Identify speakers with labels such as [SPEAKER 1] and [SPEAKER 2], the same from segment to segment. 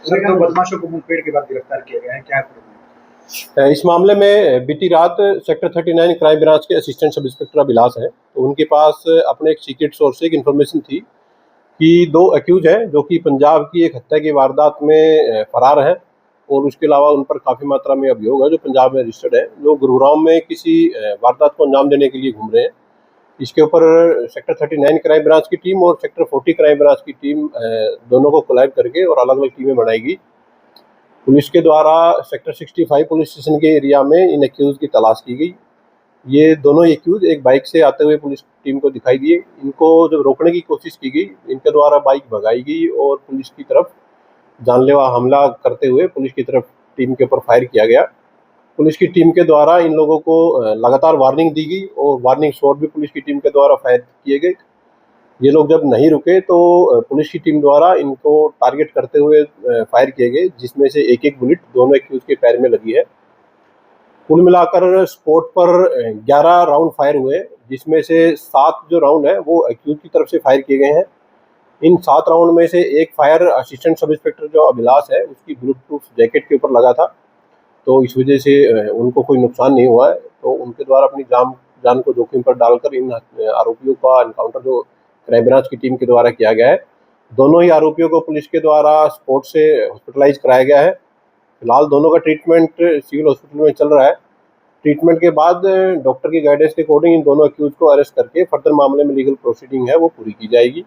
[SPEAKER 1] Sir, 2 बदमाशों को मुठभेड़ के बाद गिरफ्तार किया गया है, क्या है?
[SPEAKER 2] इस मामले में बीती रात सेक्टर 39 क्राइम ब्रांच के असिस्टेंट सब इंस्पेक्टर अभिलाष हैं, तो उनके पास अपने एक सीक्रेट सोर्स से एक इन्फॉर्मेशन थी कि 2 अक्यूज हैं जो कि पंजाब की एक हत्या की वारदात में फरार हैं और उसके अलावा उन पर काफ़ी मात्रा में अभियोग है जो पंजाब में रजिस्टर्ड है, जो गुरुग्राम में किसी वारदात को अंजाम देने के लिए घूम रहे हैं। इसके ऊपर सेक्टर 39 क्राइम ब्रांच की टीम और सेक्टर 40 क्राइम ब्रांच की टीम दोनों को कोलैब करके और अलग अलग टीमें बनाएगी। पुलिस के द्वारा सेक्टर 65 पुलिस स्टेशन के एरिया में इन एक्यूज की तलाश की गई। ये दोनों एक्यूज एक बाइक से आते हुए पुलिस टीम को दिखाई दिए। इनको जब रोकने की कोशिश की गई, इनके द्वारा बाइक भगाई गई और पुलिस की तरफ जानलेवा हमला करते हुए पुलिस की तरफ टीम के ऊपर फायर किया गया। पुलिस की टीम के द्वारा इन लोगों को लगातार वार्निंग दी गई और वार्निंग शॉट भी पुलिस की टीम के द्वारा फायर किए गए। ये लोग जब नहीं रुके तो पुलिस की टीम द्वारा इनको टारगेट करते हुए फायर किए गए, जिसमें से एक एक बुलेट दोनों एक्यूज के पैर में लगी है। कुल मिलाकर स्पॉट पर 11 राउंड फायर हुए, जिसमें से 7 जो राउंड है वो एक्यूज की तरफ से फायर किए गए हैं। इन 7 राउंड में से एक फायर असिस्टेंट सब इंस्पेक्टर जो अभिलाष है उसकी बुलेट प्रूफ जैकेट के ऊपर लगा था, तो इस वजह से उनको कोई नुकसान नहीं हुआ है। तो उनके द्वारा अपनी जान को जोखिम पर डालकर इन आरोपियों का एनकाउंटर जो क्राइम ब्रांच की टीम के द्वारा किया गया है। दोनों ही आरोपियों को पुलिस के द्वारा स्पॉट से हॉस्पिटलाइज कराया गया है। फिलहाल दोनों का ट्रीटमेंट सिविल हॉस्पिटल में चल रहा है। ट्रीटमेंट के बाद डॉक्टर की गाइडेंस के अकॉर्डिंग इन दोनों अक्यूज को अरेस्ट करके फर्दर मामले में लीगल प्रोसीडिंग है वो पूरी की जाएगी।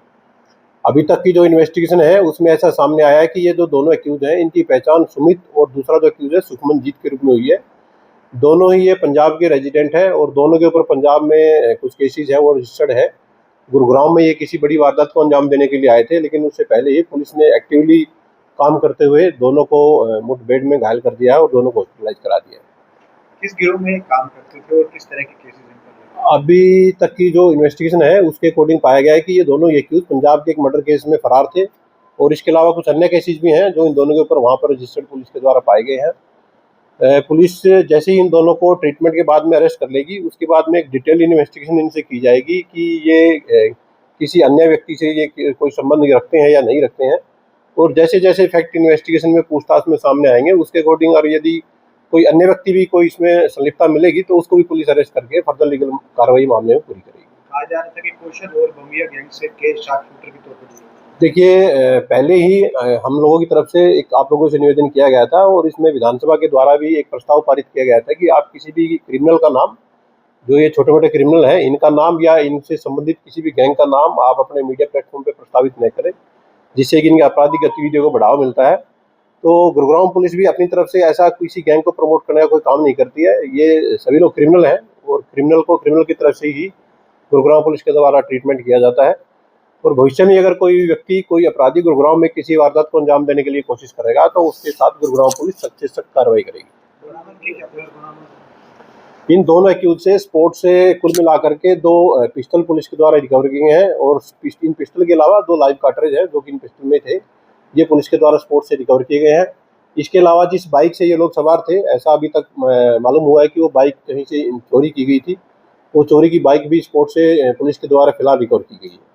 [SPEAKER 2] अभी तक की जो इन्वेस्टिगेशन है उसमें ऐसा सामने आया है कि ये जो दोनों अक्यूज हैं इनकी पहचान सुमित और दूसरा जो अक्यूज है सुखमनजीत के रूप में हुई है। दोनों ही ये पंजाब के रेजिडेंट हैं और दोनों के ऊपर पंजाब में कुछ केसेस है वो रजिस्टर्ड है। गुरुग्राम में ये किसी बड़ी वारदात को अंजाम देने के लिए आए थे, लेकिन उससे पहले ही पुलिस ने एक्टिवली काम करते हुए दोनों को मुठभेड़ में घायल कर दिया है और दोनों को हॉस्पिटलाइज करा दिया है।
[SPEAKER 1] किस गिरोह में काम करते थे और किस तरह के केसेस इन पर?
[SPEAKER 2] अभी तक की जो इन्वेस्टिगेशन है उसके अकॉर्डिंग पाया गया है कि ये दोनों एक्यूज पंजाब के एक मर्डर केस में फरार थे और इसके अलावा कुछ अन्य केसेस भी हैं जो इन दोनों के ऊपर वहाँ पर रजिस्टर्ड पुलिस के द्वारा पाए गए हैं। पुलिस जैसे ही इन दोनों को ट्रीटमेंट के बाद में अरेस्ट कर लेगी, उसके बाद में एक डिटेल इन्वेस्टिगेशन इनसे की जाएगी कि ये किसी अन्य व्यक्ति से ये कोई संबंध रखते हैं या नहीं रखते हैं। और जैसे जैसे फैक्ट इन्वेस्टिगेशन में पूछताछ में सामने आएंगे उसके अकॉर्डिंग, और यदि कोई अन्य व्यक्ति भी कोई इसमें संलिप्तता मिलेगी तो उसको भी पुलिस अरेस्ट करके फर्दर लीगल कार्रवाई मामले में पूरी करेगी।
[SPEAKER 1] कहा जा रहा था कि कौशल और बमिया गैंग से के शार्प शूटर के तौर पर
[SPEAKER 2] देखिए, पहले ही हम लोगों की तरफ से एक आप लोगों से निवेदन किया गया था और इसमें विधानसभा के द्वारा भी एक प्रस्ताव पारित किया गया था कि आप किसी भी क्रिमिनल का नाम, जो ये छोटे मोटे क्रिमिनल हैं, इनका नाम या इनसे संबंधित किसी भी गैंग का नाम आप अपने मीडिया प्लेटफॉर्म पे प्रस्तावित न करें, जिससे कि इनकी आपराधिक गतिविधियों को बढ़ावा मिलता है। तो गुरुग्राम पुलिस भी अपनी तरफ से ऐसा किसी गैंग को प्रमोट करने का कोई काम नहीं करती है। ये सभी लोग क्रिमिनल हैं और क्रिमिनल को क्रिमिनल की तरफ से ही गुरुग्राम पुलिस के द्वारा ट्रीटमेंट किया जाता है। और भविष्य में अगर कोई व्यक्ति, कोई अपराधी गुरुग्राम में किसी वारदात को अंजाम देने के लिए कोशिश करेगा तो उसके साथ गुरुग्राम पुलिस सख्त से सख्त कार्रवाई करेगी। इन दोनों एक्यूज से स्पोर्ट से कुल मिलाकर के 2 पिस्टल पुलिस के द्वारा रिकवर किए हैं और इन पिस्टल के अलावा 2 लाइव कार्ट्रिज हैं जो कि इन पिस्टल में थे, ये पुलिस के द्वारा स्पोर्ट से रिकवर किए गए हैं। इसके अलावा जिस बाइक से ये लोग सवार थे, ऐसा अभी तक मालूम हुआ है कि वो बाइक कहीं से चोरी की गई थी। वो चोरी की बाइक भी स्पोर्ट से पुलिस के द्वारा फिलहाल रिकवर की गई है।